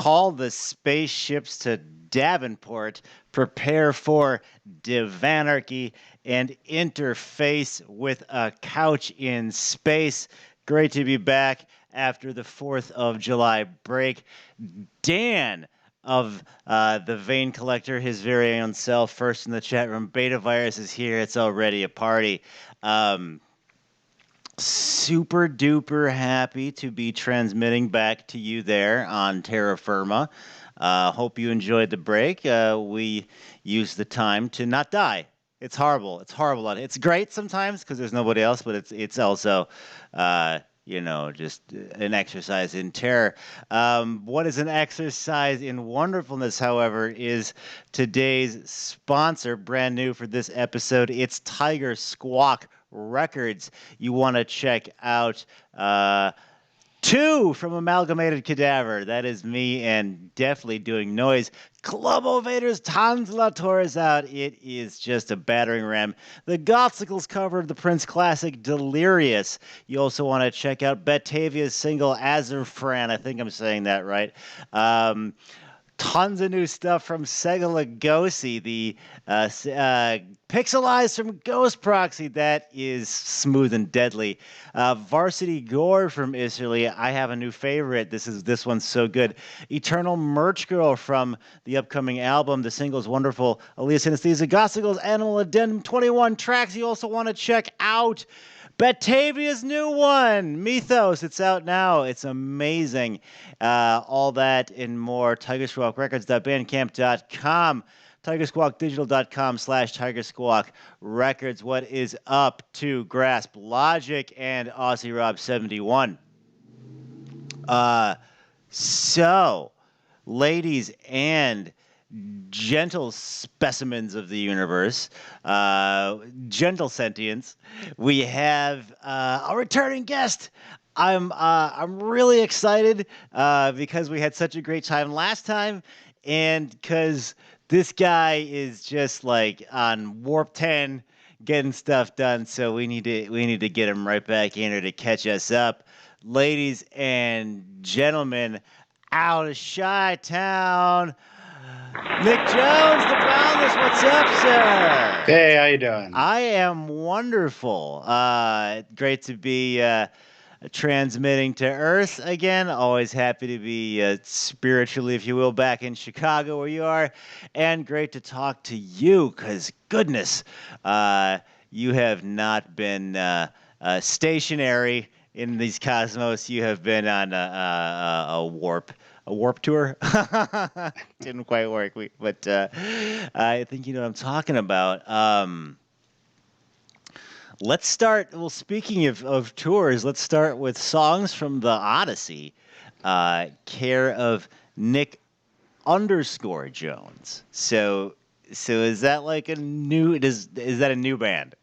Call the spaceships to Davenport. Prepare for divanarchy and interface with a couch in space. Great to be back after the 4th of July break. Dan of the Vein Collector, his very own self, first in the chat room. Beta Virus is here. It's already a party. Super duper happy to be transmitting back to you there on terra firma. Hope you enjoyed the break. We used the time to not die. It's horrible. It's horrible. It's great sometimes because there's nobody else, but it's also, just an exercise in terror. What is an exercise in wonderfulness, however, is today's sponsor, brand new for this episode. It's Tiger Squawk Records. You want to check out 2 from Amalgamated Cadaver. That is me and definitely doing noise. Club Ovator's Tanzlator is out. It is just a battering ram. The Gothsicles covered the Prince classic Delirious. You also want to check out Batavia's single Azurfran. I think I'm saying that right. Tons of new stuff from Sega Lugosi, the Pixelized from Ghost Proxy. That is smooth and deadly. Varsity Gore from Italy. I have a new favorite. This one's so good. Eternal Merch Girl from the upcoming album. The single's wonderful. Elias Synesthesia, Gothsicles, Animal Addendum, 21 tracks. You also want to check out Batavia's new one, Mythos. It's out now. It's amazing. All that and more. TigerSquawkRecords.bandcamp.com. TigerSquawkDigital.com/TigerSquawkRecords. What is up to Grasp Logic and Aussie Rob 71? So, ladies and gentle specimens of the universe, gentle sentients, we have a returning guest. I'm really excited because we had such a great time last time, and because this guy is just like on warp 10 getting stuff done, so we need to get him right back in here to catch us up. Ladies and gentlemen, out of Chi-Town, Nick Jones, the Boundless. What's up, sir? Hey, how you doing? I am wonderful. Great to be transmitting to Earth again. Always happy to be spiritually, if you will, back in Chicago where you are. And great to talk to you because, goodness, you have not been stationary in these cosmos. You have been on a warp tour. Didn't quite work, but I think you know what I'm talking about. Let's start. Well, speaking of tours, let's start with songs from the Odyssey, care of Nick _Jones. So is that like a new? Is that a new band?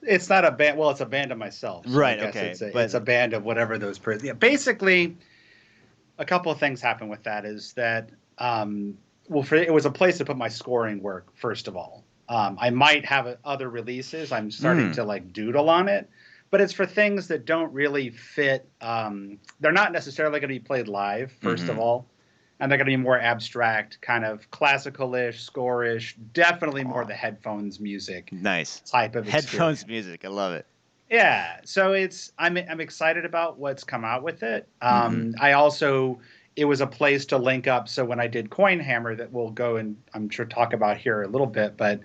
It's not a band. Well, it's a band of myself. So right. I guess Okay. It's a band of whatever those. Yeah, basically, a couple of things happen with that. Is that it was a place to put my scoring work. First of all, I might have other releases. I'm starting to like doodle on it, but it's for things that don't really fit. They're not necessarily going to be played live. First of all. And they're going to be more abstract, kind of classical-ish, score-ish, definitely more the headphones music. Nice. Type of headphones experience. music. I love it. Yeah. So I'm excited about what's come out with it. It was a place to link up. So when I did Coinhammer, that we'll go and I'm sure talk about here a little bit, but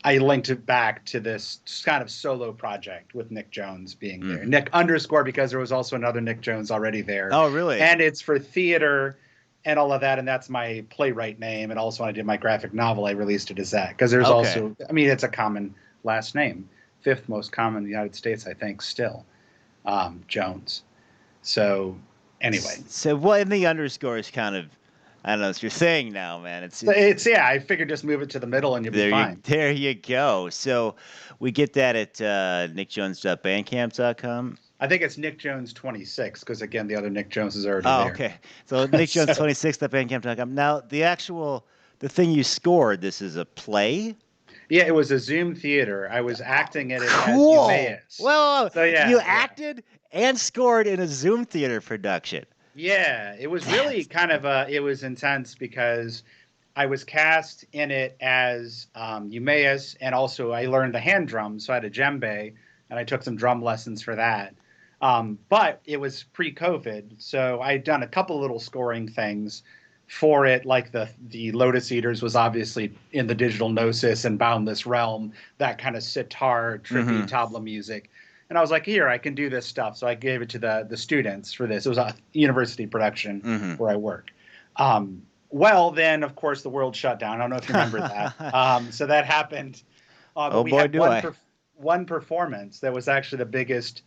I linked it back to this kind of solo project with Nick Jones being there. Nick _ because there was also another Nick Jones already there. Oh, really? And it's for theater and all of that, and that's my playwright name. And also when I did my graphic novel, I released it as that. Because there's also, it's a common last name. 5th most common in the United States, I think, still. Jones. So, anyway. So what in the _, is kind of, I don't know, it's your thing now, man. It's I figured just move it to the middle and you'll be fine. There you go. So we get that at nickjones.bandcamp.com. I think it's Nick Jones 26 because again the other Nick Jones is already there. Oh, okay. So Nick Jones 26.bandcamp.com. Now the thing you scored. This is a play. Yeah, it was a Zoom theater. I was acting in it as Cool. Eumaeus. Well, so, you acted and scored in a Zoom theater production. Yeah, it was really That's kind of it was intense because I was cast in it as Eumaeus, and also I learned the hand drum, so I had a djembe, and I took some drum lessons for that. But it was pre-COVID, so I'd done a couple little scoring things for it, like the Lotus Eaters was obviously in the digital gnosis and Boundless Realm, that kind of sitar, trippy mm-hmm. tabla music. And I was like, here, I can do this stuff. So I gave it to the students for this. It was a university production Mm-hmm. where I work. Well, then, of course, the world shut down. I don't know if you remember that. So that happened. But Oh we boy, had do I. one performance that was actually the biggest,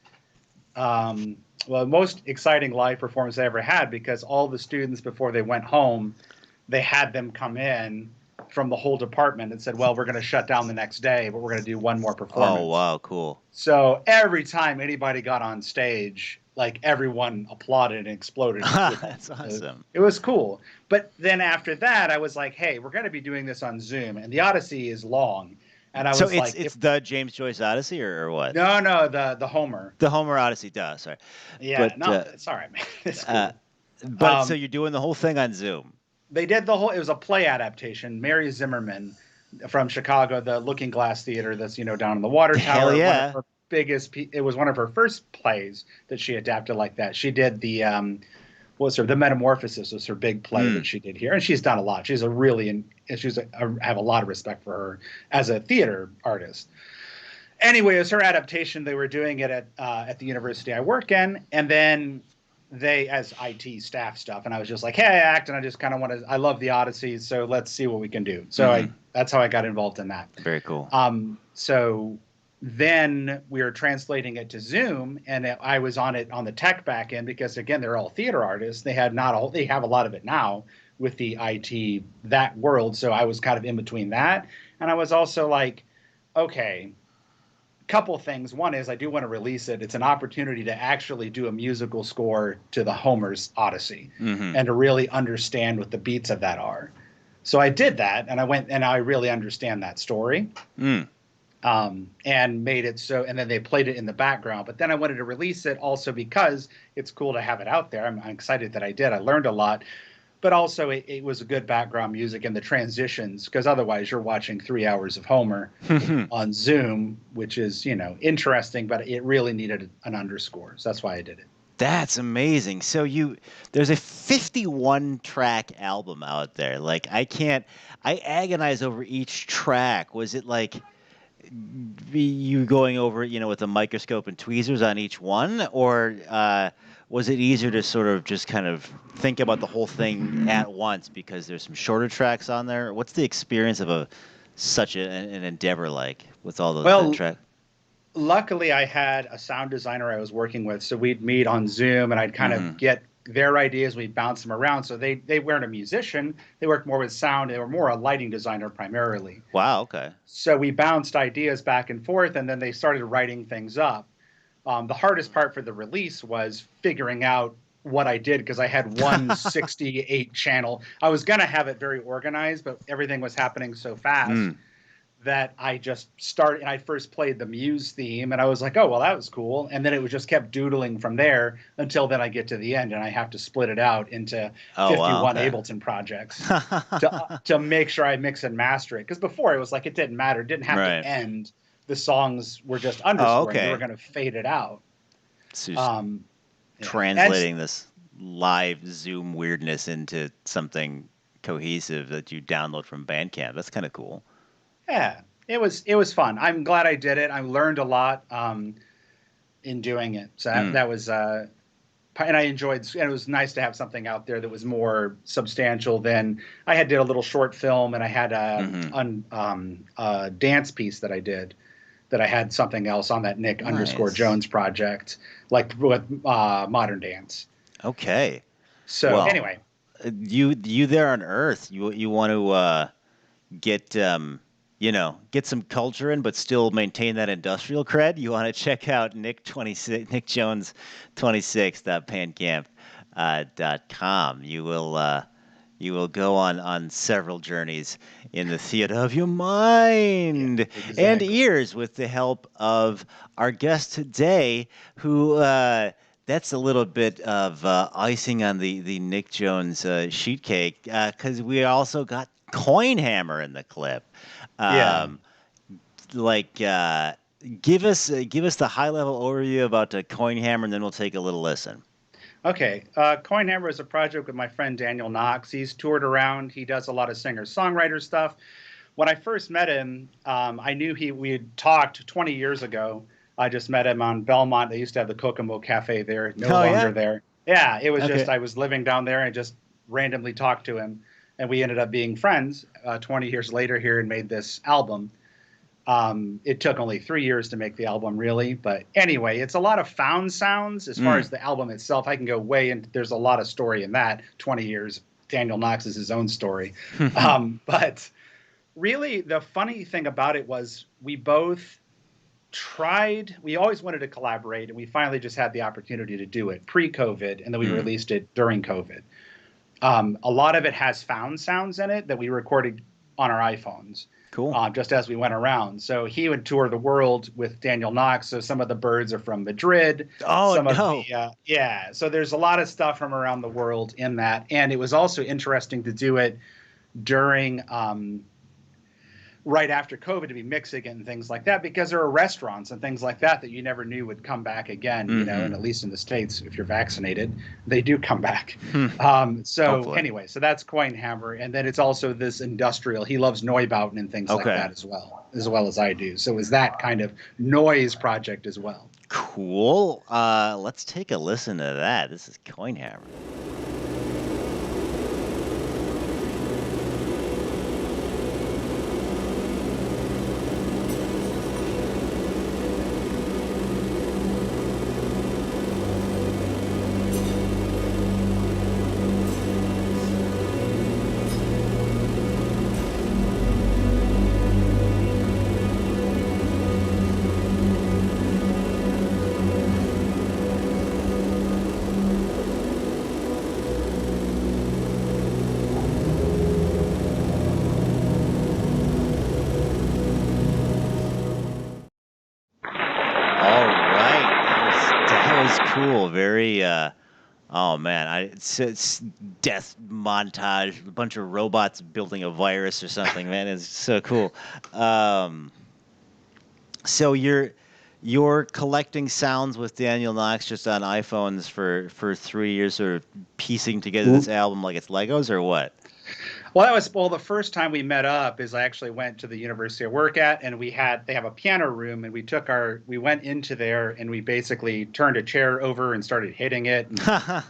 most exciting live performance I ever had, because all the students, before they went home, they had them come in from the whole department and said, well, we're going to shut down the next day, but we're going to do one more Oh performance. wow, cool. So every time anybody got on stage, like everyone applauded and exploded with That's it. awesome. It was cool. But then after that, I was like, hey, we're going to be doing this on Zoom, and the Odyssey is long. And I So was it's like, it's the James Joyce Odyssey or what? no, the Homer. The Homer Odyssey, duh, sorry. Yeah, But no, it's all right, man. It's uh, cool. but so Um, you're doing the whole thing on Zoom. they did the whole. It was a play adaptation. Mary Zimmerman from Chicago, the Looking Glass Theater, that's down in the water Hell tower. One of yeah. her biggest. It was one of her first plays that she adapted like that. She did what was her the Metamorphosis was her big play Mm. that she did here, and she's done a lot. She's a really I have a lot of respect for her as a theater artist. Anyway, it was her adaptation. They were doing it at the university I work in, and then they as IT staff stuff, and I was just like, hey, I act, and I just kind of want to. I love the Odyssey, so let's see what we can do. So Mm-hmm. that's how I got involved in that. Very cool. So then we were translating it to Zoom, and I was on it on the tech back end because again, they're all theater artists. They have a lot of it now with the IT that world. So I was kind of in between that, and I was also like, okay, couple things. One is I do want to release it. It's an opportunity to actually do a musical score to the Homer's Odyssey Mm-hmm. and to really understand what the beats of that are. So I did that, and I went and I really understand that story, Mm. and made it so. And then they played it in the background. But then I wanted to release it also because it's cool to have it out there. I'm excited that I did. I learned a lot. But also, it was a good background music and the transitions, because otherwise you're watching 3 hours of Homer on Zoom, which is, interesting, but it really needed an underscore. So that's why I did it. That's amazing. So there's a 51 track album out there. Like I agonize over each track. Was it like you going over it, with a microscope and tweezers on each one, or was it easier to sort of just kind of think about the whole thing at once because there's some shorter tracks on there? What's the experience of such an endeavor like with all those that Well, track? luckily I had a sound designer I was working with, so we'd meet on Zoom, and I'd kind Mm-hmm. of get their ideas. We'd bounce them around. So they weren't a musician. They worked more with sound. They were more a lighting designer primarily. Wow. Okay. So we bounced ideas back and forth, and then they started writing things up. The hardest part for the release was figuring out what I did, because I had one 68 channel. I was going to have it very organized, but everything was happening so fast Mm. that I just started, and I first played the Muse theme, and I was like, oh, well, that was cool. And then it was just kept doodling from there until then I get to the end, and I have to split it out into Oh wow. 51 Okay. Ableton projects to make sure I mix and master it. Because before it was like it didn't matter, it didn't have Right. to end. The songs were just Oh, underscoring. They okay. were going to fade it out. So just Um, yeah. translating this live Zoom weirdness into something cohesive that you download from Bandcamp. That's kind of cool. Yeah, it was fun. I'm glad I did it. I learned a lot in doing it. So Mm. that was and I enjoyed. And it was nice to have something out there that was more substantial than I had. Did a little short film, and I had a dance piece that I did. That I had something else on that Nick Nice. _Jones project, like with modern dance. Okay. So Well, anyway, you there on Earth, you want to get get some culture in, but still maintain that industrial cred. You want to check out Nick Jones 26.bandcamp.com. You will go on several journeys in the theater of your mind and exactly. ears with the help of our guest today, who that's a little bit of icing on the Nick Jones sheet cake because we also got Coinhammer in the clip. Yeah. Um, like, give us the high level overview about the Coinhammer, and then we'll take a little listen. Okay. Coinhammer is a project with my friend Daniel Knox. He's toured around. He does a lot of singer-songwriter stuff. When I first met him, I knew we had talked 20 years ago. I just met him on Belmont. They used to have the Kokomo Cafe there, no Oh longer yeah. there. Yeah, it was just Okay. I was living down there and just randomly talked to him, and we ended up being friends 20 years later here and made this album. It took only 3 years to make the album, really. But anyway, it's a lot of found sounds as far Mm. as the album itself. I can go way into there's a lot of story in that 20 years. Daniel Knox is his own story. But really, the funny thing about it was we both we always wanted to collaborate, and we finally just had the opportunity to do it pre-COVID, and then we Mm. released it during COVID. A lot of it has found sounds in it that we recorded on our iPhones, Cool. just as we went around. So he would tour the world with Daniel Knox. So some of the birds are from Madrid. Oh Some of no. yeah. So there's a lot of stuff from around the world in that. And it was also interesting to do it during right after COVID to be mixing it and things like that, because there are restaurants and things like that that you never knew would come back again, and at least in the States, if you're vaccinated, they do come back. So Hopefully. anyway, so that's Coinhammer. And then it's also this industrial. He loves Neubauten and things like Okay. that as well as I do. So it's that kind of noise project as well. Cool. Let's take a listen to that. This is Coinhammer. All right, that was cool. Very oh man, it's death montage, a bunch of robots building a virus or something. Man, it's so cool. Um, so you're collecting sounds with Daniel Knox just on iPhones for 3 years, sort of piecing together this album like it's Legos or what? Well, that was the first time we met up is I actually went to the university I work at, and they have a piano room, and we went into there and we basically turned a chair over and started hitting it and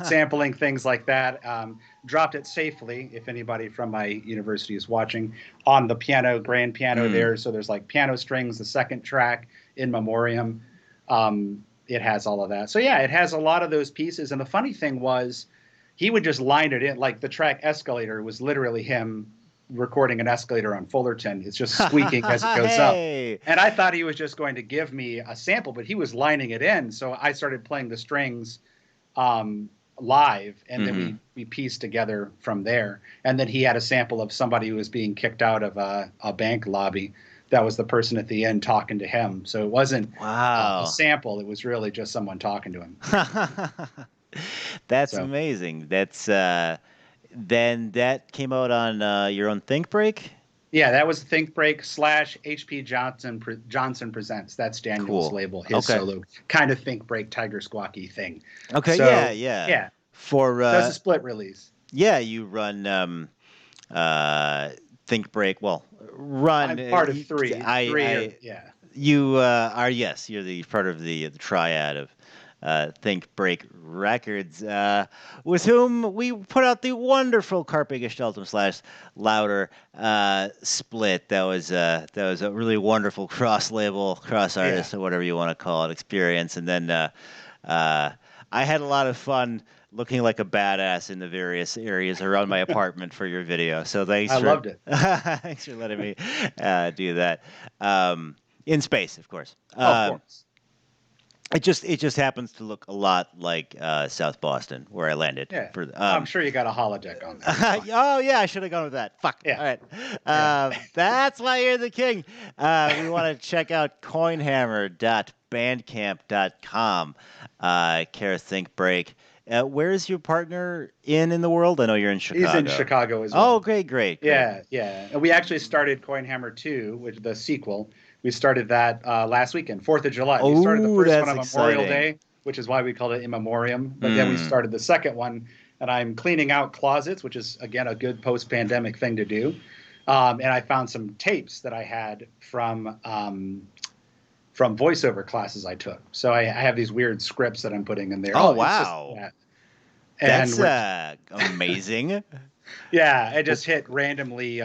sampling things like that. Dropped it safely, if anybody from my university is watching, on the grand piano there. So there's like piano strings, the second track in memoriam. It has all of that. So yeah, it has a lot of those pieces. And the funny thing was, he would just line it in, like the track Escalator was literally him recording an escalator on Fullerton. It's just squeaking as it goes up. Hey. And I thought he was just going to give me a sample, but he was lining it in. So I started playing the strings live, and then we pieced together from there. And then he had a sample of somebody who was being kicked out of a bank lobby. That was the person at the end talking to him. So it wasn't Wow. a sample. It was really just someone talking to him. That's So. amazing. That's then that came out on your own Think Break. Yeah, that was Think Break / HP Johnson Presents. That's Daniel's Cool. label, his Okay. solo kind of Think Break Tiger Squawky thing. Okay, So, yeah. Yeah, For that's a split release. yeah, you run Think Break. Well, run. I'm part of three. Yeah. You are, yes. You're the part of the triad of Think Break Records, with whom we put out the wonderful Carpe Gestaltum / Louder split. That was a really wonderful cross label, cross artist, or whatever you want to call it, experience. And then I had a lot of fun looking like a badass in the various areas around my apartment for your video. So thanks. I loved it. Thanks for letting me do that. In space, of course. Of course. It just happens to look a lot like South Boston, where I landed. Yeah. For, I'm sure you got a holodeck on that. oh yeah, I should have gone with that. Fuck. Yeah. All right. That's why you're the king. We want to check out Coinhammer bandcamp.com. Kara Think Break. Where is your partner in the world? I know you're in He's in Chicago. Chicago as Oh, well. great. Yeah, yeah. And we actually started Coinhammer 2, which the sequel. We started that last weekend, 4th of July. We started the Oh, first one that's on Memorial exciting. Day, which is why we called it In Memoriam. But then we Mm. started the second one, and I'm cleaning out closets, which is, again, a good post-pandemic thing to do. And I found some tapes that I had from voiceover classes I took. So I have these weird scripts that I'm putting in there. Oh, It's just, wow. yeah. That's And we're amazing. Yeah, I just hit randomly.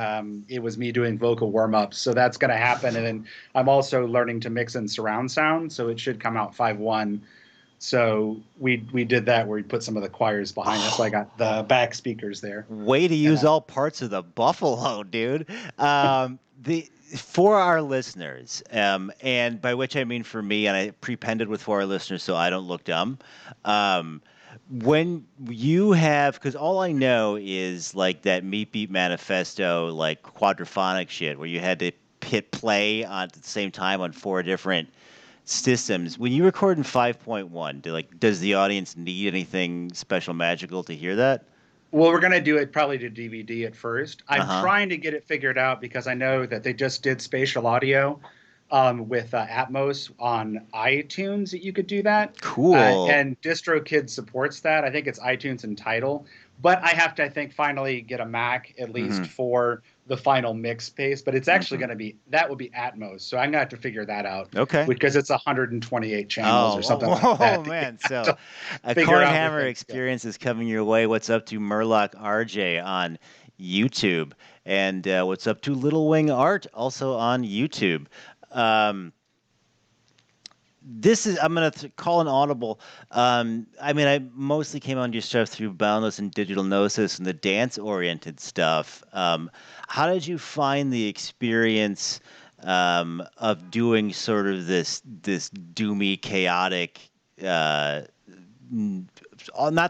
It was me doing vocal warm-ups, so that's going to happen. And then I'm also learning to mix in surround sound, so it should come out 5.1. So we did that where we put some of the choirs behind us. So I got the back speakers there. Way to use all parts of the buffalo, dude. The For our listeners, and by which I mean for me, and I prepended with for our listeners so I don't look dumb. When you have, because all I know is like that Meat Beat Manifesto, like quadraphonic shit, where you had to hit play at the same time on 4 different systems. When you record in 5.1, does the audience need anything special magical to hear that? Well, we're going to do it probably to DVD at first. I'm Uh-huh. trying to get it figured out because I know that they just did spatial audio with Atmos on iTunes that you could do that. Cool. And DistroKid supports that. I think it's iTunes and Tidal. But I have to, I think, finally get a Mac at least for the final mix pace. But it's actually going to be, that would be Atmos. So I'm going to have to figure that out. Okay. Because it's 128 channels or something like that. Oh, man. So a figure out Coinhammer what experience is coming your way. What's up to Murloc RJ on YouTube? And what's up to Little Wing Art also on YouTube? This is, I'm going to call an audible. I mean, I mostly came on your stuff through Boundless and Digital Gnosis and the dance-oriented stuff. How did you find the experience of doing sort of this doomy, chaotic, not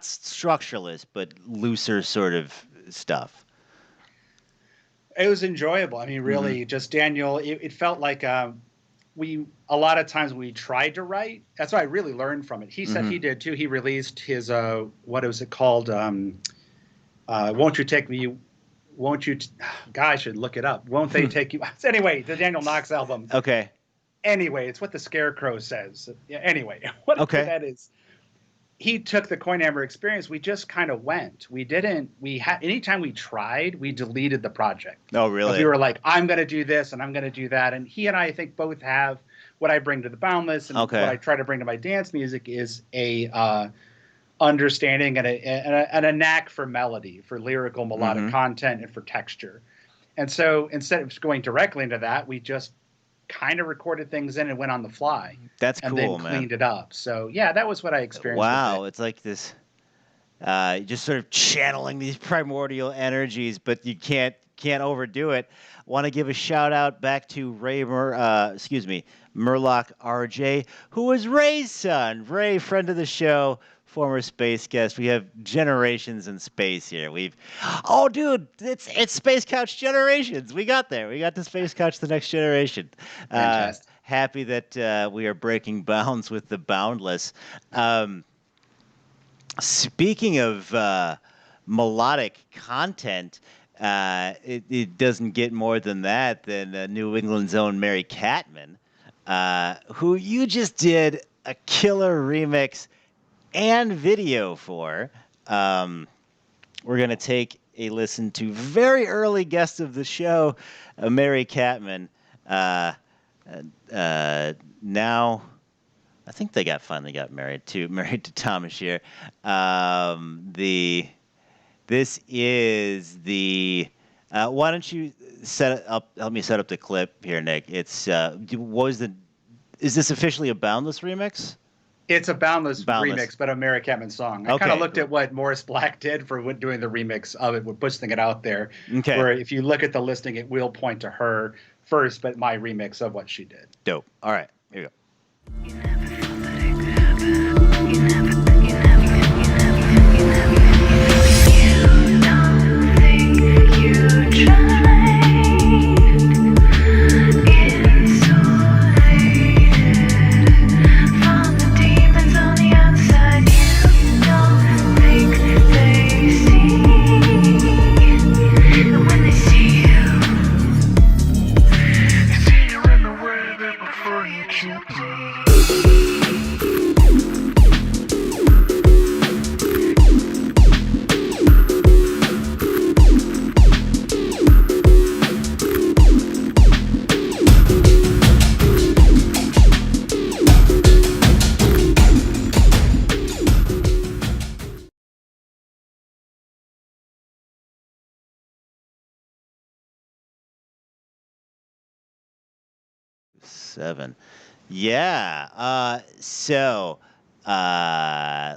structuralist, but looser sort of stuff? It was enjoyable. I mean, really, just Daniel, it felt like a lot of times we tried to write. That's what I really learned from it. He said he did too. He released his what was it called? Won't You Take Me? Won't you? God, I should look it up. Won't They Take You? Anyway, the Daniel Knox album. Okay. Anyway, it's what the Scarecrow says. Yeah, anyway, whatever that is. He took the Coinhammer experience. We just kind of went. Anytime we tried, we deleted the project. Oh, really? We were like, I'm going to do this and I'm going to do that. And he and I think, both have what I bring to the Boundless and what I try to bring to my dance music is a understanding and a knack for melody, for lyrical melodic content and for texture. And so instead of going directly into that, we just kind of recorded things in and went on the fly. That's cool, and then cleaned it up. So yeah, that was what I experienced. Wow, it's like this, just sort of channeling these primordial energies, but you can't overdo it. Want to give a shout out back to Murloc RJ, who was Ray's son. Ray, friend of the show, former space guest. We have generations in space here. Oh, dude, it's Space Couch Generations. We got there. We got to Space Couch the next generation. Fantastic. Happy that we are breaking bounds with the boundless. Speaking of melodic content, it doesn't get more than that than New England's own Mary Catman, who you just did a killer remix and video for. We're going to take a listen to very early guest of the show, Mary Catman. Now, I think they finally got married to Thomas here. This is the. Why don't you help me set up the clip here, Nick? It's is this officially a Boundless remix? It's a Boundless remix, but a Mary Catman song. I kind of looked at what Morris Black did for doing the remix of it, with pushing it out there. Okay. Where if you look at the listing, it will point to her first, but my remix of what she did. Dope. All right, here you go. 7. Yeah.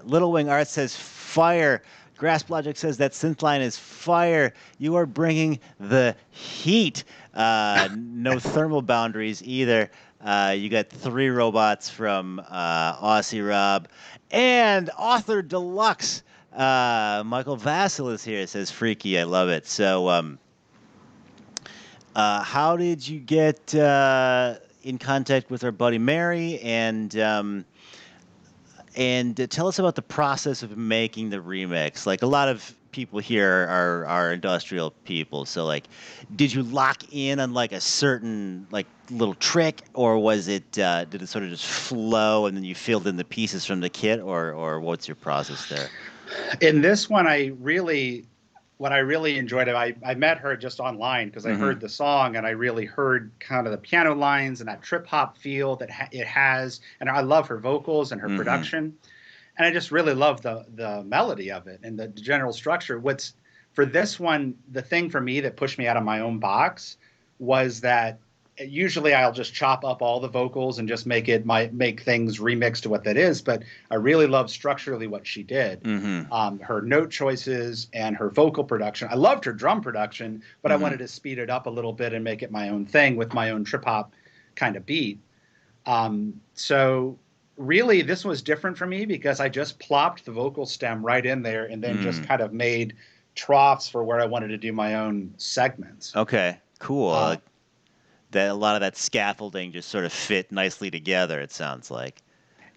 Little Wing Art says fire. Grasp Logic says that synth line is fire. You are bringing the heat. No thermal boundaries either. You got 3 robots from Aussie Rob. And author deluxe, Michael Vasil is here. It says freaky. I love it. How did you get in contact with our buddy Mary, and tell us about the process of making the remix? Like, a lot of people here are industrial people, so like, did you lock in on like a certain like little trick, or was it did it sort of just flow and then you filled in the pieces from the kit, or what's your process there? In this one, what I really enjoyed, I met her just online because I Mm-hmm. heard the song and I really heard kind of the piano lines and that trip hop feel that it has. And I love her vocals and her Mm-hmm. production. And I just really love the melody of it and the general structure. What's for this one, the thing for me that pushed me out of my own box was that usually I'll just chop up all the vocals and just make things remixed to what that is. But I really love structurally what she did. Mm-hmm. Her note choices and her vocal production. I loved her drum production, but I Mm-hmm. wanted to speed it up a little bit and make it my own thing with my own trip hop kind of beat. So really, this was different for me because I just plopped the vocal stem right in there and then just kind of made troughs for where I wanted to do my own segments. Okay, cool. Uh, That a lot of that scaffolding just sort of fit nicely together, it sounds like.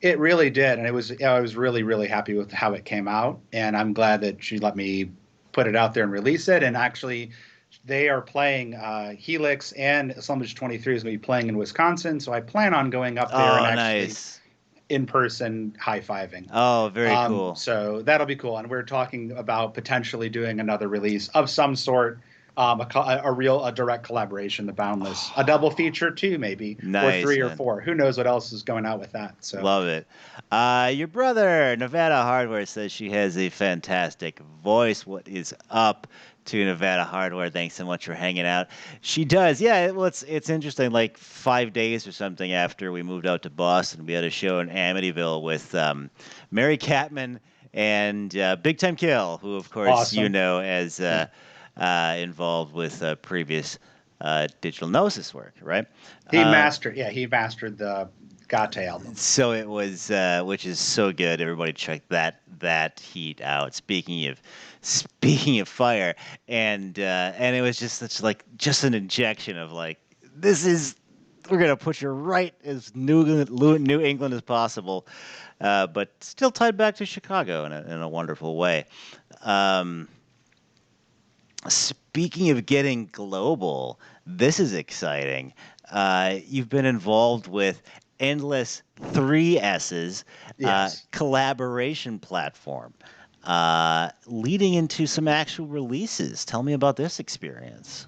It really did, and I was really really happy with how it came out, and I'm glad that she let me put it out there and release it. And actually, they are playing Helix and Slumbage 23 is going to be playing in Wisconsin, so I plan on going up there and Oh, actually nice. in person high fiving. Oh, very cool. So that'll be cool, and we're talking about potentially doing another release of some sort. A direct collaboration, the Boundless, a double feature too, maybe, or Nice, 3 or man. 4. Who knows what else is going out with that? So Love it. Your brother, Nevada Hardware, says she has a fantastic voice. What is up to Nevada Hardware? Thanks so much for hanging out. She does. Yeah, well, it's interesting. Like 5 days or something after we moved out to Boston, we had a show in Amityville with Mary Catman and Big Time Kill, who, of course, you awesome. know as involved with previous Digital Gnosis work, right? He mastered the Gate album. So it was, which is so good. Everybody check that heat out. Speaking of fire, and it was just such like just an injection of like, we're gonna put you right as New England as possible, but still tied back to Chicago in a wonderful way. Um, Speaking of getting global, this is exciting. You've been involved with Endless 3S's Yes. collaboration platform, leading into some actual releases. Tell me about this experience.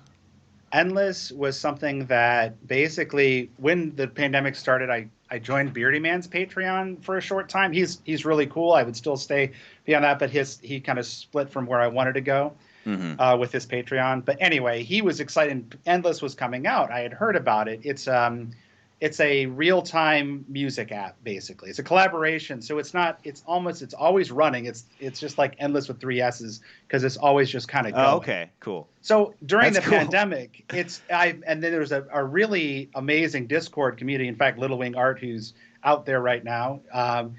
Endless was something that basically, when the pandemic started, I joined Beardy Man's Patreon for a short time. He's really cool. I would still stay beyond that, but he kind of split from where I wanted to go. Mm-hmm. With his Patreon. But anyway, he was excited. Endless was coming out. I had heard about it. It's a real-time music app, basically. It's a collaboration, so it's not. It's always running. It's just like Endless with 3 S's because it's always just kind of going. Oh, okay, cool. So during That's the cool. pandemic, and then there's a really amazing Discord community. In fact, Little Wing Art, who's out there right now, I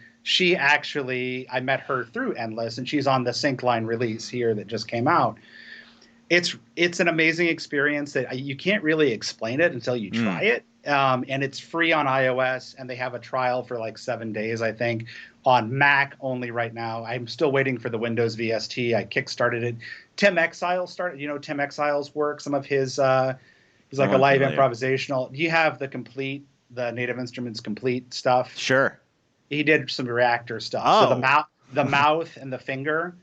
met her through Endless, and she's on the Syncline release here that just came out. It's an amazing experience that you can't really explain it until you try it. And it's free on iOS, and they have a trial for like 7 days, I think, on Mac only right now. I'm still waiting for the Windows VST. I kickstarted it. Tim Exile started. You know Tim Exile's work. Some of his he's like a live improvisational. You have the Native Instruments complete stuff. Sure. He did some reactor stuff. Oh. So the mouth and the finger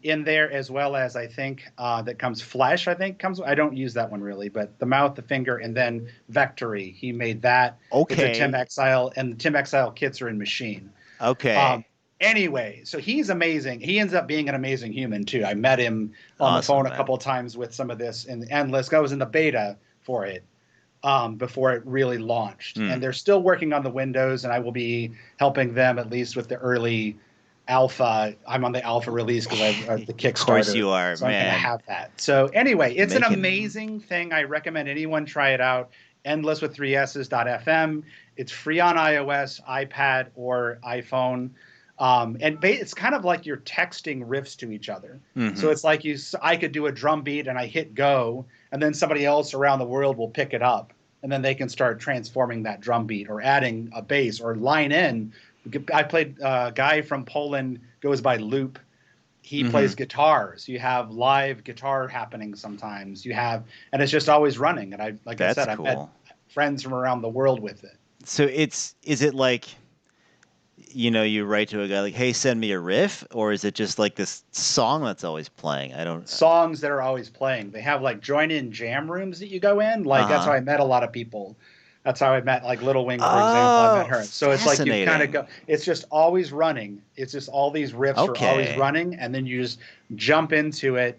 in there, as well as I think that comes Flesh. I think comes. I don't use that one really, but the mouth, the finger, and then Vectory. He made that. Okay. It's a Tim Exile, and the Tim Exile kits are in Machine. Okay. Anyway, so he's amazing. He ends up being an amazing human too. I met him on the phone a couple of times with some of this in Endless. I was in the beta for it. before it really launched. Hmm. And they're still working on the Windows, and I will be helping them at least with the early alpha. I'm on the alpha release because I the Of course Kickstarter, you are, so I'm going to man. have that. So anyway, it's an Making amazing thing. I recommend anyone try it out. Endless with 3s's.fm. It's free on iOS, iPad, or iPhone. It's kind of like you're texting riffs to each other. So hmm it's like I could do a drum beat and I hit go, and then somebody else around the world will pick it up, and then they can start transforming that drum beat or adding a bass or line in. I played a guy from Poland goes by Loop. He hmm plays guitar, so you have live guitar happening sometimes. And it's just always running. And like I That's said, I've met cool. friends from around the world with it. So is it like, you write to a guy like, "Hey, send me a riff," or is it just like this song that's always playing? I don't. Songs that are always playing. They have like join in jam rooms that you go in. Like that's how Uh-huh. I met a lot of people. That's how I met like Little Wing, for example. I met Oh, her. So it's like you kind of fascinating. go. It's just always running. It's just all these riffs are always Okay. running, and then you just jump into it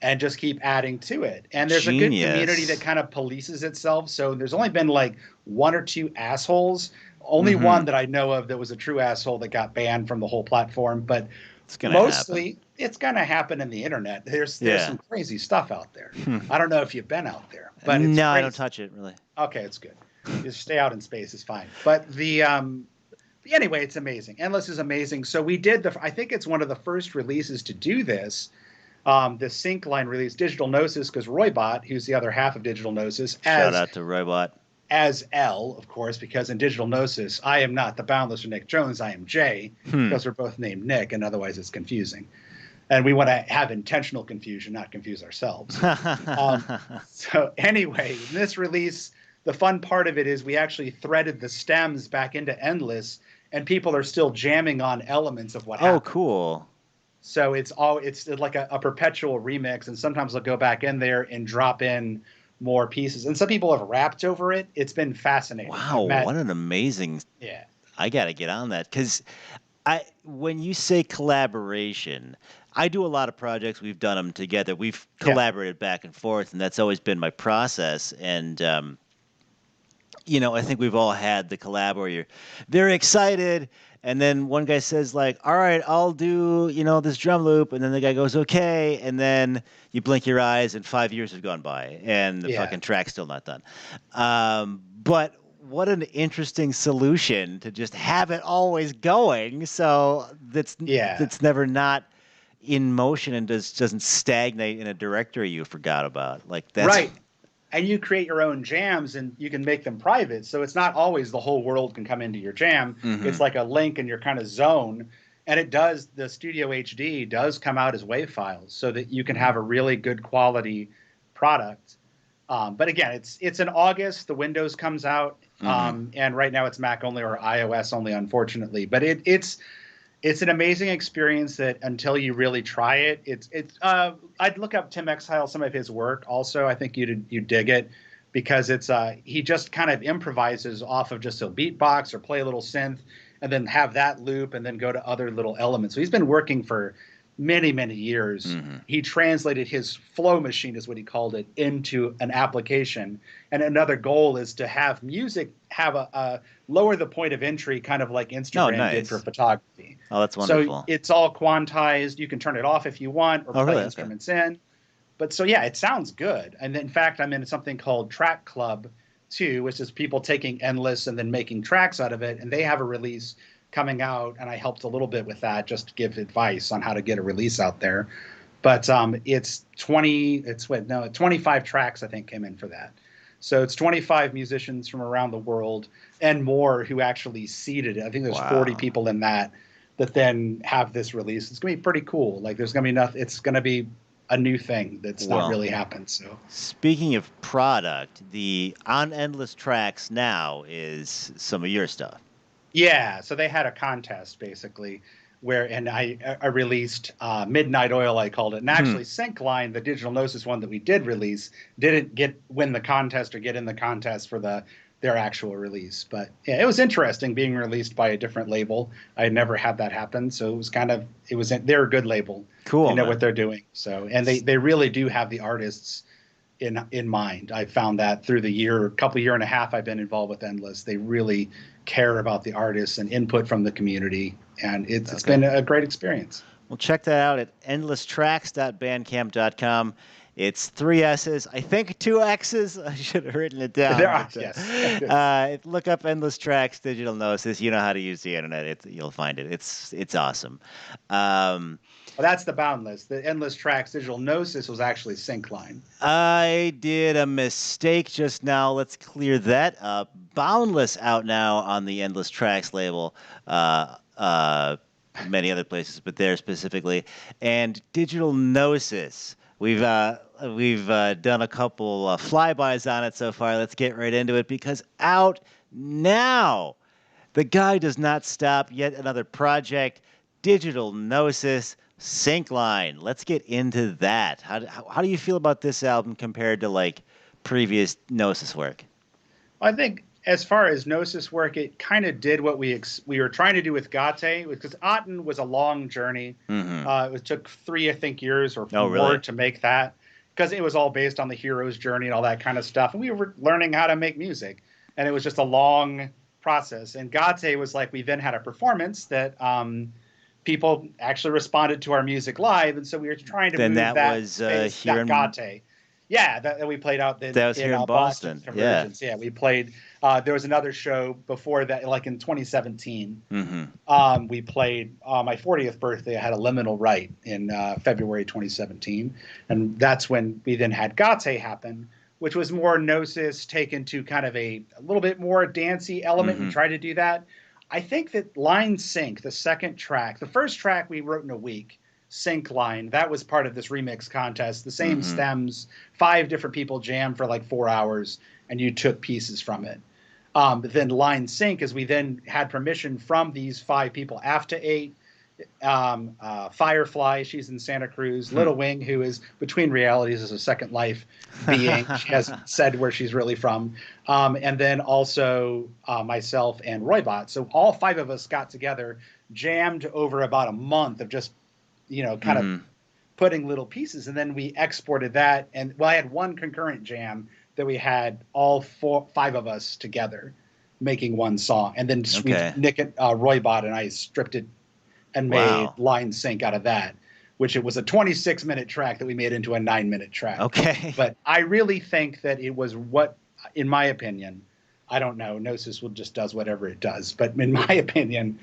and just keep adding to it. And there's a good community that Genius. kind of polices itself. So there's only been like one or two assholes. Only hmm one that I know of that was a true asshole that got banned from the whole platform. But It's gonna happen. mostly it's going to happen in the internet. There's Yeah. some crazy stuff out there. Hmm. I don't know if you've been out there, but it's No, I don't crazy. touch it really. Okay, it's good. Just stay out in space is fine. But anyway, it's amazing. Endless is amazing. So we did I think it's one of the first releases to do this. The sync line release, Digital Gnosis, because Roybot, who's the other half of Digital Gnosis, Shout out to Robot. as L, of course, because in Digital Gnosis, I am not the Boundless or Nick Jones. I am Jay, Hmm. because we're both named Nick, and otherwise it's confusing. And we want to have intentional confusion, not confuse ourselves. So anyway, in this release, the fun part of it is we actually threaded the stems back into Endless, and people are still jamming on elements of what Oh, happened. cool. So it's like a perpetual remix, and sometimes they'll go back in there and drop in more pieces. And some people have rapped over it. It's been fascinating. Wow, I've met, what an amazing. yeah, I got to get on that cuz when you say collaboration, I do a lot of projects. We've done them together. We've yeah, collaborated back and forth, and that's always been my process. And I think we've all had the collab where you're very excited, and then one guy says like, "All right, I'll do this drum loop," and then the guy goes, "Okay," and then you blink your eyes, and 5 years have gone by, and the yeah, fucking track's still not done. But what an interesting solution to just have it always going, so yeah. that's never not in motion and doesn't stagnate in a directory you forgot about. Like that's. Right. And you create your own jams and you can make them private. So it's not always the whole world can come into your jam. hmm It's like a link in your kind of zone. And the Studio HD does come out as WAV files so that you can have a really good quality product. But again, it's in August. The Windows comes out, hmm and right now it's Mac only or iOS only, unfortunately. But it's an amazing experience that until you really try it, I'd look up Tim Exile, some of his work. Also, I think you dig it because he just kind of improvises off of just a beatbox or play a little synth and then have that loop and then go to other little elements. So he's been working for many years. hmm He translated his flow machine, is what he called it, into an application. And another goal is to have music have a lower the point of entry, kind of like Oh, Instagram did for nice. photography. Oh, that's So wonderful. it's all quantized. You can turn it off if you want or Oh, play really? Okay. instruments in. But so yeah, it sounds good. And in fact, I'm in something called Track Club too, which is people taking Endless and then making tracks out of it. And they have a release coming out, and I helped a little bit with that just to give advice on how to get a release out there. But it's 25 tracks I think came in for that. So it's 25 musicians from around the world and more who actually seeded it. I think there's 40 Wow. people in that then have this release. It's gonna be pretty cool. Like there's gonna be nothing. It's gonna be a new thing that's not Well, really happened. So speaking of product, the on Endless Tracks now is some of your stuff. yeah, so they had a contest basically where, and I released Midnight Oil, I called it, and Hmm. actually Syncline, the Digital Gnosis one that we did release, didn't win the contest or get in the contest for their actual release. But yeah, it was interesting being released by a different label. I had never had that happen, so they're a good label. They Cool, know what man. they're doing. So and they really do have the artists in mind. I found that through the year and a half I've been involved with Endless, they really care about the artists and input from the community, and it's Okay. been a great experience. Well, check that out at endlesstracks.bandcamp.com. It's three S's, I think two X's. I should have written it There down. are, But yes. look up Endless Tracks Digital Gnosis. You know how to use the internet. You'll find it. It's awesome. Um, Well, that's the Boundless. The Endless Tracks Digital Gnosis was actually Syncline. I did a mistake just now. Let's clear that up. Boundless out now on the Endless Tracks label. Uh, uh, Many other places, but there specifically. And Digital Gnosis. We've done a couple flybys on it so far. Let's get right into it because out now. The guy does not stop. Yet another project, Digital Gnosis Syncline. Let's get into that. How do you feel about this album compared to like previous Gnosis work? I think as far as Gnosis work, it kind of did what we were trying to do with Gate, because Aten was a long journey. Mm-hmm. It took 3, I think, years or Oh, more really? to make that, because it was all based on the hero's journey and all that kind of stuff. And we were learning how to make music, and it was just a long process. And Gate was like, we then had a performance that people actually responded to our music live, and so we were trying to Then move that that was space, here that in Gate. Yeah, that we played out that was here in Boston Boston. Yeah. Convergence. Yeah, we played. There was another show before that, like in 2017. Mm-hmm. We played my 40th birthday. I had a liminal right in February 2017, and that's when we then had Gate happen, which was more Gnosis taken to kind of a little bit more dancey element. Mm-hmm. We tried to do that. I think that Line Sync, the second track, the first track we wrote in a week, Sync Line, that was part of this remix contest. The same Mm-hmm. stems, 5 different people jammed for like 4 hours, and you took pieces from it. But then Line Sync, as we then had permission from these 5 people, After 8, Firefly, she's in Santa Cruz, Little Wing, who is between realities as a Second Life being, she hasn't said where she's really from, and then also myself and Roybot. So all 5 of us got together, jammed over about a month of just, kind of putting little pieces, and then we exported that. And I had one concurrent jam that we had all 5 of us together making one song, and then Nick and Roybot and I stripped it and made Line Sync out of that, which it was a 26-minute track that we made into a 9-minute track. Okay. But I really think that it was what, in my opinion, I don't know, Gnosis just does whatever it does, but in my opinion,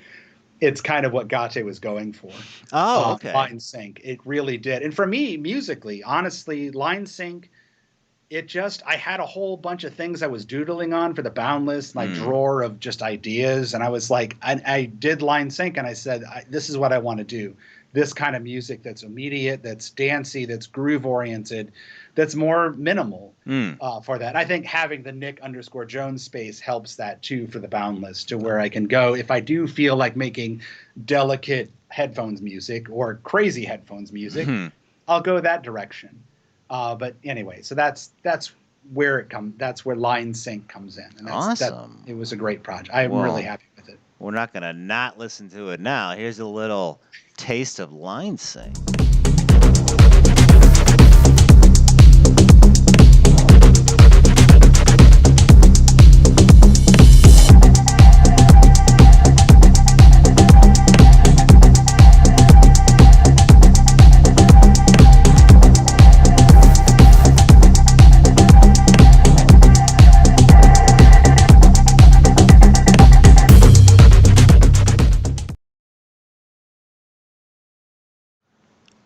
it's kind of what Gate was going for. Oh, okay. Line Sync, it really did. And for me, musically, honestly, Line Sync, I had a whole bunch of things I was doodling on for the Boundless, my drawer of just ideas. And I was like, I did Line Sync, and I said, this is what I want to do. This kind of music that's immediate, that's dancey, that's groove oriented, that's more minimal for that. I think having the Nick_Jones space helps that too for the Boundless, to where I can go if I do feel like making delicate headphones music or crazy headphones music, I'll go that direction. But anyway, so that's where it comes. That's where Line Sync comes in. And awesome. It was a great project. I'm really happy with it. We're not gonna not listen to it now. Here's a little taste of Line Sync.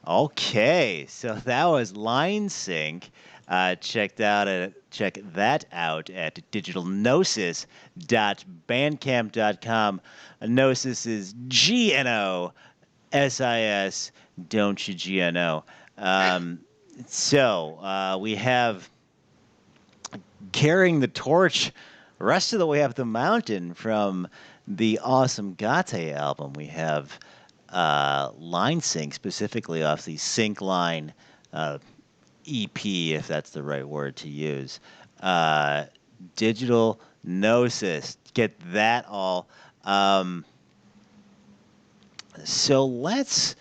Okay, so that was Line Sync. Check that out at digitalgnosis.bandcamp.com. Gnosis is Gnosis. Don't you GNO? So we have carrying the torch the rest of the way up the mountain from the awesome Gate album. We have Line Sync, specifically off the Sync Line EP, if that's the right word to use. Digital Gnosis. Get that all. So let's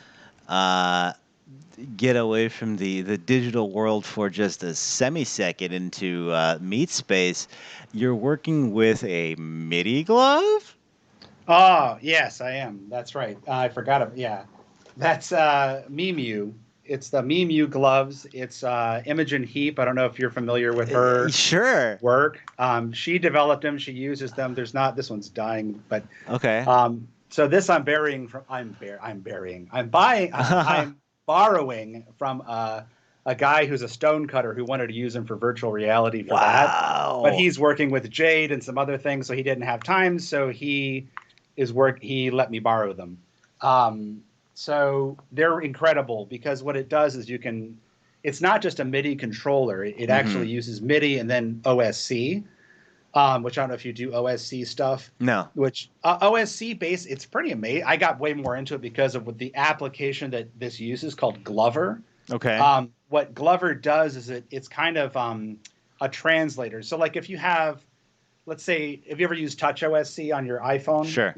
get away from the digital world for just a semisecond into meat space, you're working with a MIDI glove? Oh, yes, I am. That's right. I forgot it. Yeah. That's Memu. It's the Memu gloves. It's Imogen Heap. I don't know if you're familiar with her Sure. work. She developed them. She uses them. There's not this one's dying, but Okay. so this I'm burying from. I'm burying. I'm buying. I'm borrowing from a guy who's a stone cutter who wanted to use them for virtual reality for that. But Wow. he's working with Jade and some other things, so he didn't have time. So he let me borrow them. So they're incredible because what it does is it's not just a MIDI controller. It Hmm. actually uses MIDI and then OSC, which I don't know if you do OSC stuff. No. Which OSC base, it's pretty amazing. I got way more into it because of what the application that this uses called Glover. Okay. What Glover does is it's kind of a translator. So like if you have, let's say, have you ever used Touch OSC on your iPhone? Sure.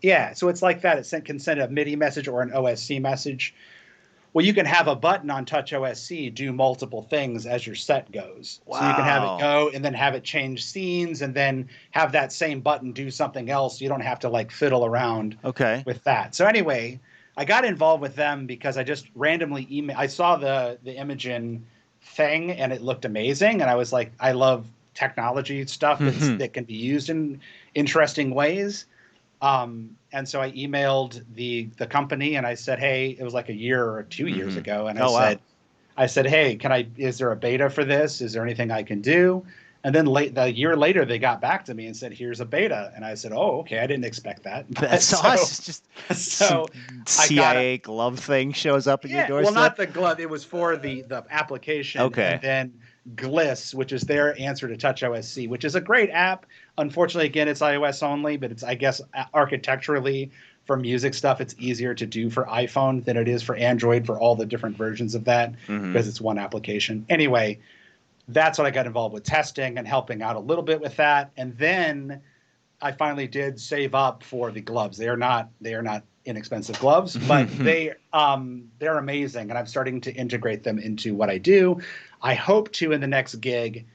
Yeah, so it's like that. Can send a MIDI message or an OSC message. Well, you can have a button on Touch OSC do multiple things as your set goes. So you can have it Wow. go and then have it change scenes and then have that same button do something else. You don't have to like fiddle around Okay. with that. So anyway, I got involved with them because I just randomly I saw the Imogen thing and it looked amazing, and I was like, I love technology stuff that can be used in interesting ways. And so I emailed the company and I said, hey, it was like a year or 2 years Hmm. ago, and Oh wow. I said, hey, is there a beta for this? Is there anything I can do? And then the year later, they got back to me and said, here's a beta. And I said, oh, okay, I didn't expect that. But That's awesome. Just some so I got CIA glove thing shows up at your yeah, well, doorstep. not the glove. It was for the application, and Okay. then Gliss, which is their answer to Touch OSC, which is a great app. Unfortunately, again, it's iOS only, but it's, I guess, architecturally for music stuff, it's easier to do for iPhone than it is for Android for all the different versions of that Hmm. because it's one application. Anyway, that's what I got involved with testing and helping out a little bit with that, and then I finally did save up for the gloves. They are not inexpensive gloves, but they're amazing, and I'm starting to integrate them into what I do. I hope to in the next gig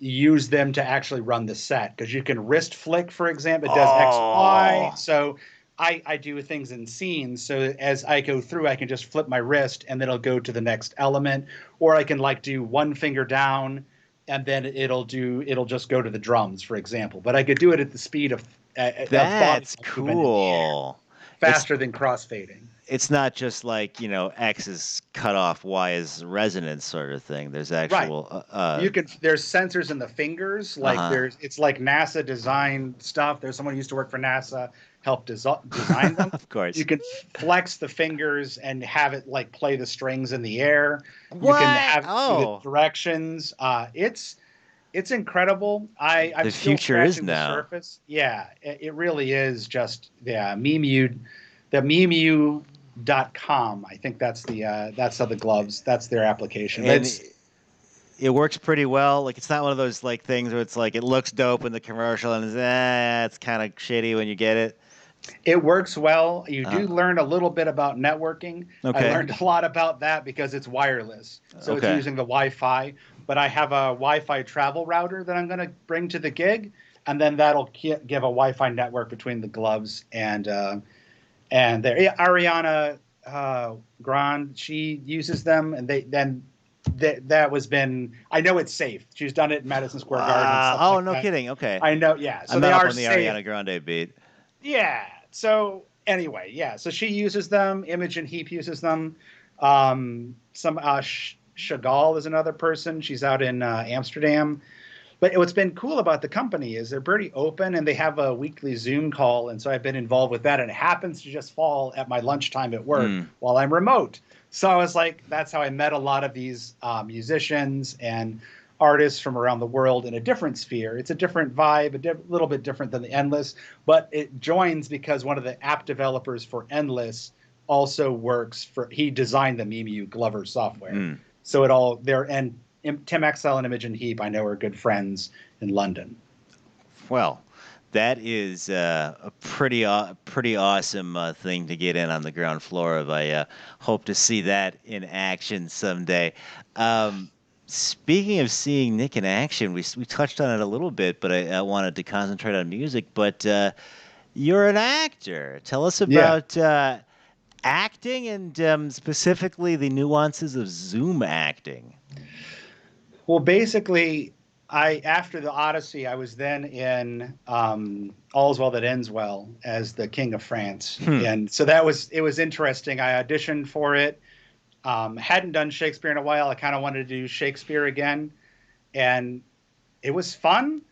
use them to actually run the set because you can wrist flick, for example. It does X, Y. Oh. So I do things in scenes. So as I go through, I can just flip my wrist and then it'll go to the next element, or I can like do one finger down and then it'll just go to the drums, for example. But I could do it at the speed of body That's movement in the air, cool. It's faster than crossfading. it's not just like, X is cut off, Y is resonance sort of thing. There's Right. actual There's sensors in the fingers, like uh-huh. it's like NASA designed stuff. There's someone who used to work for NASA, helped design them. Of course. You can flex the fingers and have it like play the strings in the air. You can What? have it do the Oh, directions. It's incredible. I'm the still future is scratching the now. surface. Yeah, it really is just the Memu.com. I think that's how the gloves. That's their application. But And it works pretty well. Like it's not one of those like things where it's like it looks dope in the commercial and it's kind of shitty when you get it. it works well. You do Uh, learn a little bit about networking. I okay. learned a lot about that because it's wireless. So it's Okay. using the Wi-Fi. But I have a Wi-Fi travel router that I'm going to bring to the gig, and then that'll give a Wi-Fi network between the gloves and there. Yeah, Ariana Grande, she uses them, and that was been. I know it's safe. She's done it in Madison Square Garden and Wow. stuff Oh, like no that. kidding. Okay. I know, yeah. So I'm they not up are on the safe. Ariana Grande beat. Yeah. So anyway, yeah. So she uses them. Imogen Heap uses them. Some Chagall is another person. She's out in Amsterdam. But what's been cool about the company is they're pretty open and they have a weekly Zoom call. And so I've been involved with that. And it happens to just fall at my lunchtime at work Mm. while I'm remote. So I was like, that's how I met a lot of these musicians and artists from around the world in a different sphere. It's a different vibe, little bit different than the Endless, but it joins because one of the app developers for Endless also he designed the Memu Glover software. Mm. So it all there, and Tim XL and Imogen Heap, I know, are good friends in London. Well, That is a pretty awesome thing to get in on the ground floor of. I hope to see that in action someday. Um, Speaking of seeing Nick in action, we touched on it a little bit, but I wanted to concentrate on music. But you're an actor. Tell us Yeah. about acting and specifically the nuances of Zoom acting. Well, basically, I after the Odyssey, I was then in All's Well That Ends Well as the King of France, Hmm. and so that was it was interesting. I auditioned for it. Hadn't done Shakespeare in a while. I kind of wanted to do Shakespeare again, and it was fun.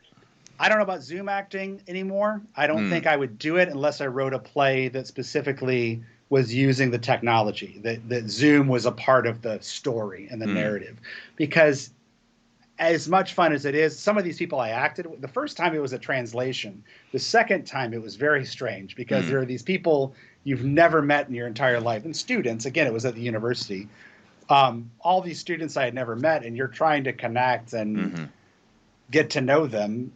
I don't know about Zoom acting anymore. I don't Hmm. think I would do it unless I wrote a play that specifically was using the technology, that Zoom was a part of the story and the Hmm. narrative. Because as much fun as it is, some of these people I acted with, the first time it was a translation. The second time it was very strange because Hmm. there are these people you've never met in your entire life. And students, again, it was at the university. All these students I had never met, and you're trying to connect and Hmm. get to know them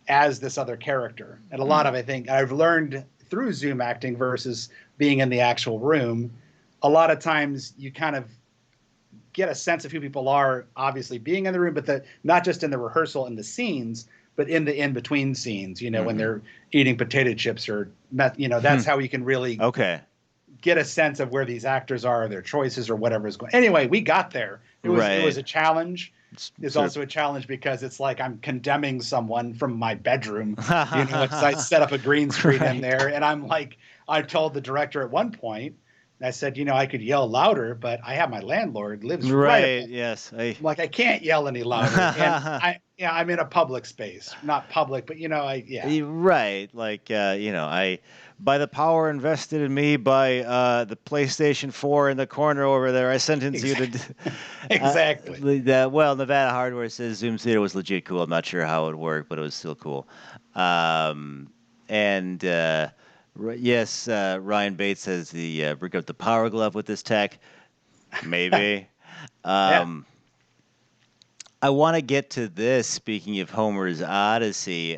as this other character. And a lot Hmm. of, I think, I've learned through Zoom acting versus being in the actual room. A lot of times you kind of get a sense of who people are, obviously being in the room, but not just in the rehearsal and the scenes, but in the in between scenes. You know, when Hmm. they're eating potato chips or Hmm. that's how you can really Okay. get a sense of where these actors are, their choices, or whatever is going. Anyway, we got there. It was Right. a challenge. It's It's sort also a challenge because it's like I'm condemning someone from my bedroom. It's I of set up a green screen in right. there, and I'm like, I told the director at one point, I said, I could yell louder, but I have my landlord lives right Right. above. Yes. I. I'm like, I can't yell any louder, and I'm in a public space, not public, but yeah, Right. Like I by the power invested in me by the PlayStation 4 in the corner over there, I sentence you to exactly, exactly. well, Nevada Hardware says Zoom Theater was legit cool. I'm not sure how it worked, but it was still cool. Um and yes, Ryan Bates says the bring up the power glove with this tech. Maybe. Yeah. Um I want to get to this. Speaking of Homer's Odyssey,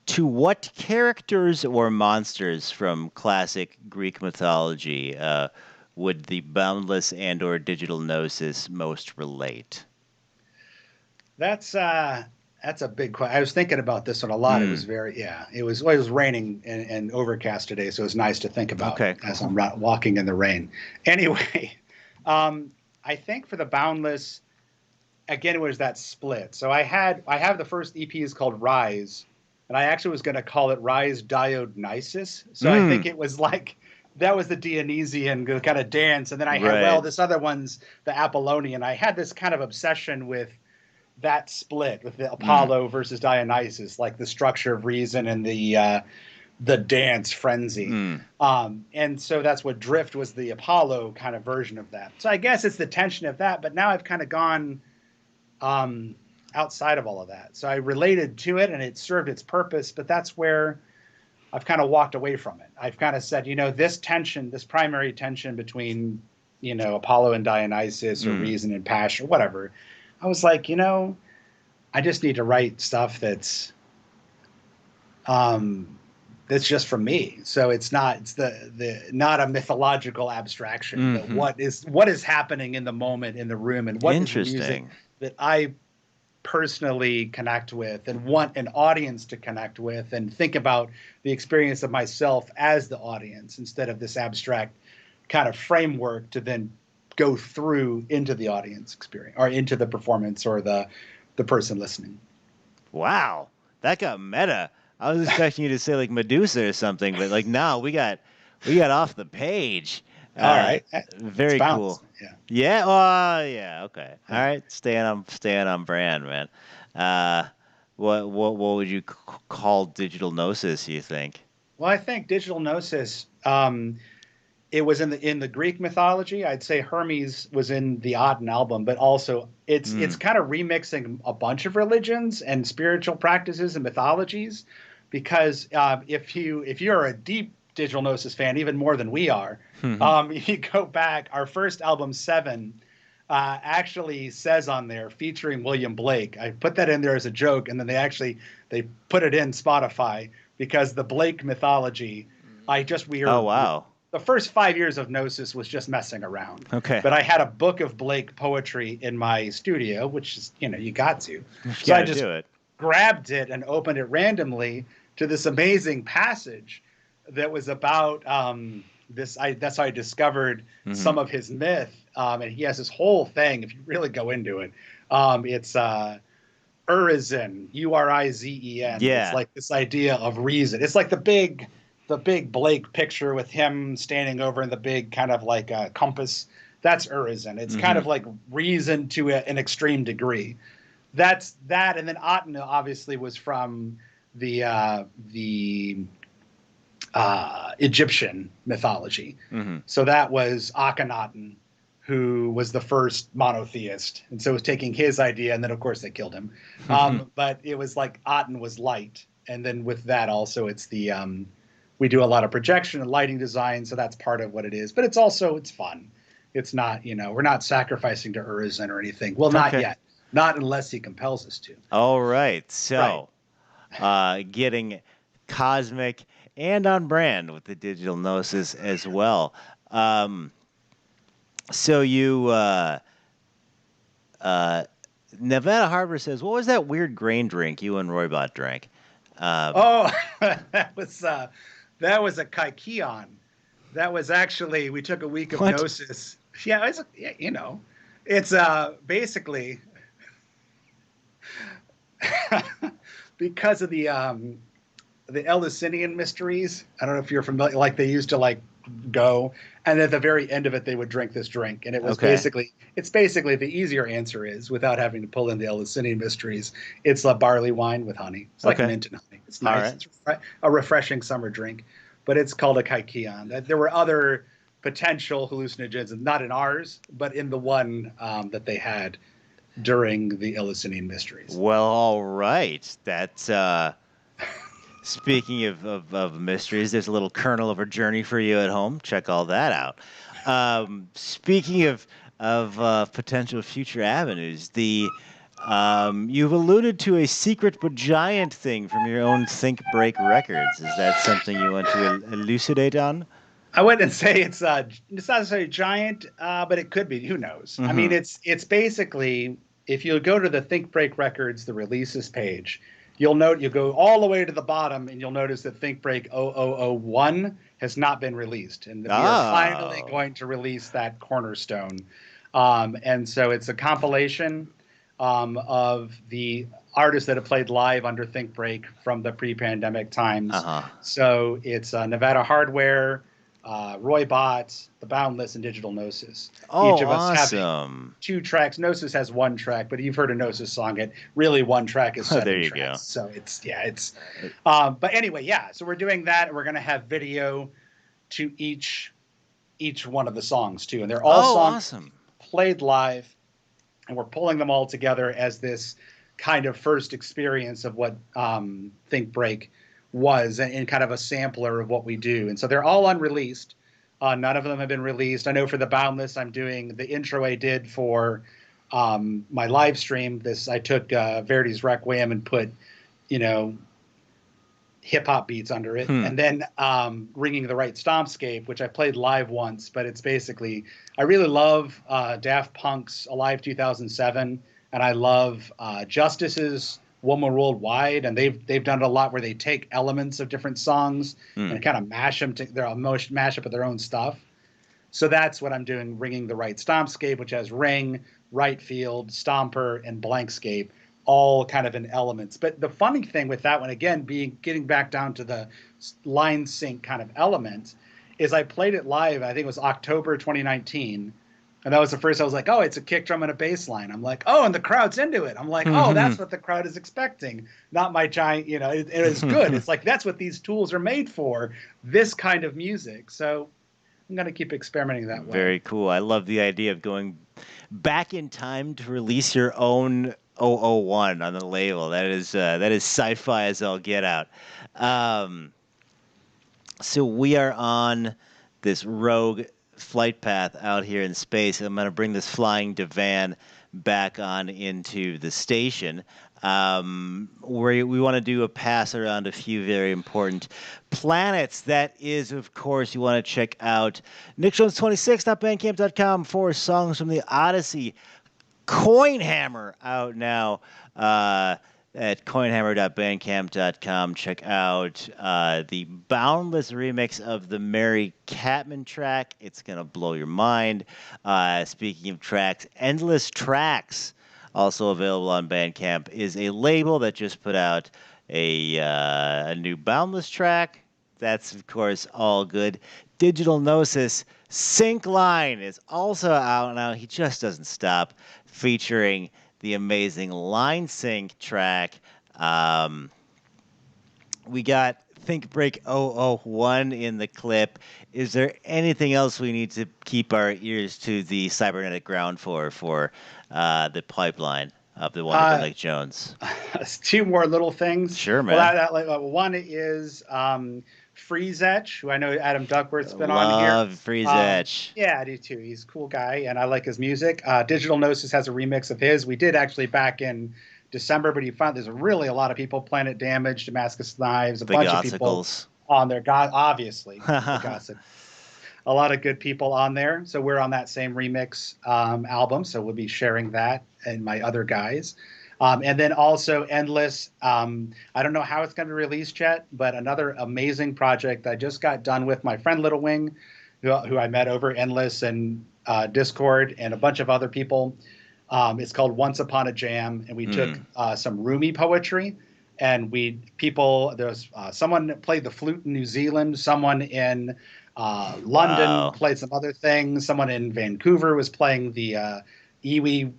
to what characters or monsters from classic Greek mythology would the boundless and/or digital gnosis most relate? That's that's a big question. I was thinking about this one a lot. It was Hmm. very yeah. It was raining and overcast today, so it was nice to think about Okay. as Cool. I'm walking in the rain. Anyway, I think for the Boundless, again, it was that split. So I have the first EP is called Rise, and I actually was going to call it Rise Dionysus. So I Hmm. think it was like that was the Dionysian kind of dance, and then I had Right. this other one's the Apollonian. I had this kind of obsession with that split with the Hmm. Apollo versus Dionysus, like the structure of reason and the dance frenzy. Hmm. And so that's what Drift was, the Apollo kind of version of that. So I guess it's the tension of that, but now I've kind of gone um, outside of all of that. So I related to it and it served its purpose, but that's where I've kind of walked away from it. I've kind of said, this tension, this primary tension between, Apollo and Dionysus or Hmm. reason and passion or whatever. I was like, I just need to write stuff um, that's just from me. So it's the not a mythological abstraction, but Hmm. what is happening in the moment in the room, and what is music Interesting. that I personally connect with and want an audience to connect with, and think about the experience of myself as the audience instead of this abstract kind of framework to then go through into the audience experience or into the performance or the person listening. Wow. That got meta. I was expecting you to say like Medusa or something, but like no, we got off the page. All Uh, right, it's Very balanced. cool. Yeah, Yeah. Yeah. Okay. All yeah. right. Staying on brand, man. Uh, what would you call digital gnosis? You think? Well, I think digital gnosis. It was in the Greek mythology. I'd say Hermes was in the Aten album, but also it's Hmm. kind of remixing a bunch of religions and spiritual practices and mythologies. Because if you're a deep digital gnosis fan, even more than we are, Hmm. you go back our first album Seven. actually says on there featuring William Blake. I put that in there as a joke, and then they put it in Spotify because the Blake mythology. Oh, wow. The first 5 years of Gnosis was just messing around. Okay. But I had a book of Blake poetry in my studio, which is, you got to. You So I gotta just do it. grabbed it and opened it randomly to this amazing passage that was about this. That's how I discovered some of his myth. And he has this whole thing. If you really go into it, it's Urizen, Urizen. It's Yeah. like this idea of reason. It's like the big Blake picture with him standing over in the big kind of like compass. That's Urizen. It's kind of like reason to an extreme degree. That's that, and then Aten obviously was from the Egyptian mythology. So that was Akhenaten, who was the first monotheist, and so it was taking his idea, and then of course they killed him. But it was like Aten was light, and then with that also it's the we do a lot of projection and lighting design, so that's part of what it is. But it's fun. It's not, we're not sacrificing to Urizen or anything. Well, not yet. Not unless he compels us to. All right. So, getting cosmic and on brand with the digital Gnosis as well. So you, Nevada Harbor says, what was that weird grain drink you and Roybot drank? That was a Kaikion. That was actually, we took a week of Gnosis. Yeah, it's basically because of the Eleusinian mysteries. I don't know if you're familiar. Like they used to go, and at the very end of it, they would drink this drink, and it was basically the easier answer is without having to pull in the Eleusinian mysteries. It's a barley wine with honey. It's like mint and honey. It's nice. It's a refreshing summer drink, but it's called a Kaikion. There were other potential hallucinogens, not in ours, but in the one that they had during the Eleusinian mysteries. Well, all right. That's speaking of mysteries, there's a little kernel of a journey for you at home. Check all that out. Speaking of potential future avenues, you've alluded to a secret but giant thing from your own Think Break Records. Is that something you want to elucidate on? I wouldn't say it's not necessarily giant, but it could be. Who knows? I mean, it's basically, if you go to the Think Break Records, the releases page, you'll go all the way to the bottom, and you'll notice that Think Break 0001 has not been released, and we are finally going to release that cornerstone. And so it's a compilation of the artists that have played live under Think Break from the pre-pandemic times. So it's Nevada Hardware, Roybot, The Boundless, and Digital Gnosis. Each of us have 2 tracks. Gnosis has 1 track, but you've heard a Gnosis song. Really 1 track is 7 there you tracks. go. So but anyway, so we're doing that, and we're going to have video to each one of the songs too, and they're all songs played live, and we're pulling them all together as this kind of first experience of what Think Break was, and kind of a sampler of what we do. And so they're all unreleased. None of them have been released. I know for The Boundless, I'm doing the intro I did for my live stream. I took Verdi's Requiem and put, hip hop beats under it. And then Ringing the Right Stompscape, which I played live once, but it's basically, I really love Daft Punk's Alive 2007, and I love Justice's Woman Worldwide, and they've done it a lot where they take elements of different songs and kind of mash them to their mash up with their own stuff. So that's what I'm doing, Ringing the Right Stompscape, which has ring, right field, stomper, and blankscape, all kind of in elements. But the funny thing with that one, again, getting back down to the line sync kind of element, is I played it live, I think it was October 2019. And that was the first, I was like, oh, it's a kick drum and a bass line. I'm like, oh, and the crowd's into it. I'm like, oh, that's what the crowd is expecting. Not my giant, it is good. It's like, that's what these tools are made for, this kind of music. So I'm going to keep experimenting that way. Very cool. I love the idea of going back in time to release your own 001 on the label. That is sci-fi as all get out. So we are on this rogue flight path out here in space. I'm going to bring this flying divan back on into the station. Where we want to do a pass around a few very important planets. That is, of course, you want to check out nickjones26.bandcamp.com for songs from the Odyssey. Coinhammer out now at coinhammer.bandcamp.com. Check out the Boundless remix of the Mary Catman track. It's going to blow your mind. Speaking of tracks, Endless Tracks, also available on Bandcamp, is a label that just put out a new Boundless track. That's, of course, all good. Digital Gnosis Sync Line is also out now. He just doesn't stop, featuring the amazing Line Sync track. We got Think Break 001 in the clip. Is there anything else we need to keep our ears to the cybernetic ground for the pipeline of the wonderful Nick Jones? Two more little things. Sure, man. Well, one is Freeze Etch, who I know Adam Duckworth's been on here. Love Freeze Etch. Yeah, I do too. He's a cool guy, and I like his music. Digital Gnosis has a remix of his. We did actually back in December, but he found there's really a lot of people. Planet Damage, Damascus Knives, a bunch of people on there. Obviously, a lot of good people on there. So we're on that same remix album. So we'll be sharing that and my other guys. And then also Endless. I don't know how it's going to be released yet, but another amazing project I just got done with my friend Little Wing, who I met over Endless and Discord and a bunch of other people. It's called Once Upon a Jam, and we took some Rumi poetry, and there was someone that played the flute in New Zealand, someone in London played some other things, someone in Vancouver was playing the iwi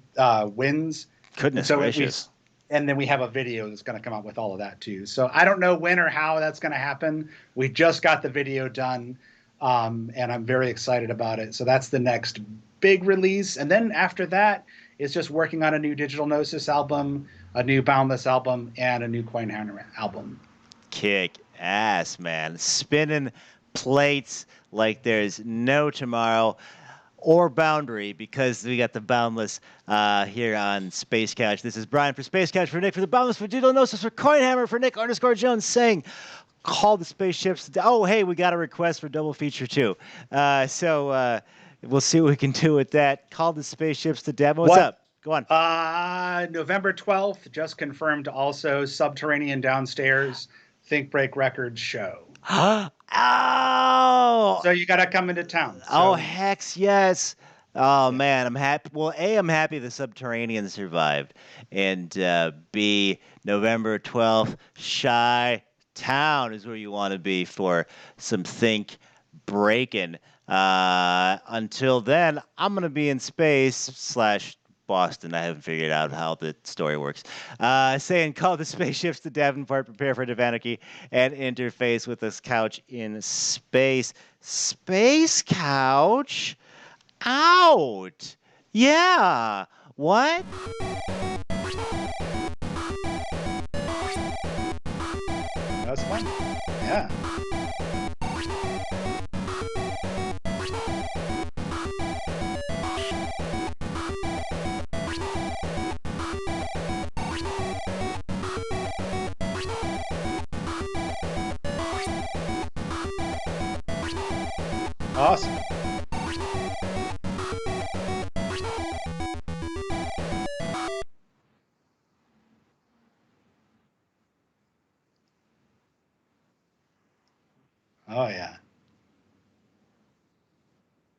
winds. Goodness gracious. And then we have a video that's going to come out with all of that too. So I don't know when or how that's going to happen. We just got the video done, and I'm very excited about it. So that's the next big release. And then after that, it's just working on a new Digital Gnosis album, a new Boundless album, and a new Coinhammer album. Kick ass, man. Spinning plates like there's no tomorrow or boundary, because we got the Boundless here on Space Couch. This is Brian for Space Couch, for Nick for the Boundless, for Digital Gnosis, for Coinhammer, for Nick_Jones saying, call the spaceships. Oh, hey, we got a request for double feature too. So we'll see what we can do with that. Call the spaceships to demo. What's up? Go on. November 12th, just confirmed also Subterranean Downstairs Think Break Records show. Oh! So you got to come into town. So. Oh, hex yes. Oh, man, I'm happy. Well, A, I'm happy the Subterranean survived. And B, November 12th, Chi Town is where you want to be for some Think Breaking. Until then, I'm going to be in space / Boston. I haven't figured out how the story works. Saying, call the spaceships to Davenport, prepare for Divanity, and interface with this couch in space. Space Couch? Out! Yeah! What? That was fun. Yeah. Awesome. Oh, yeah.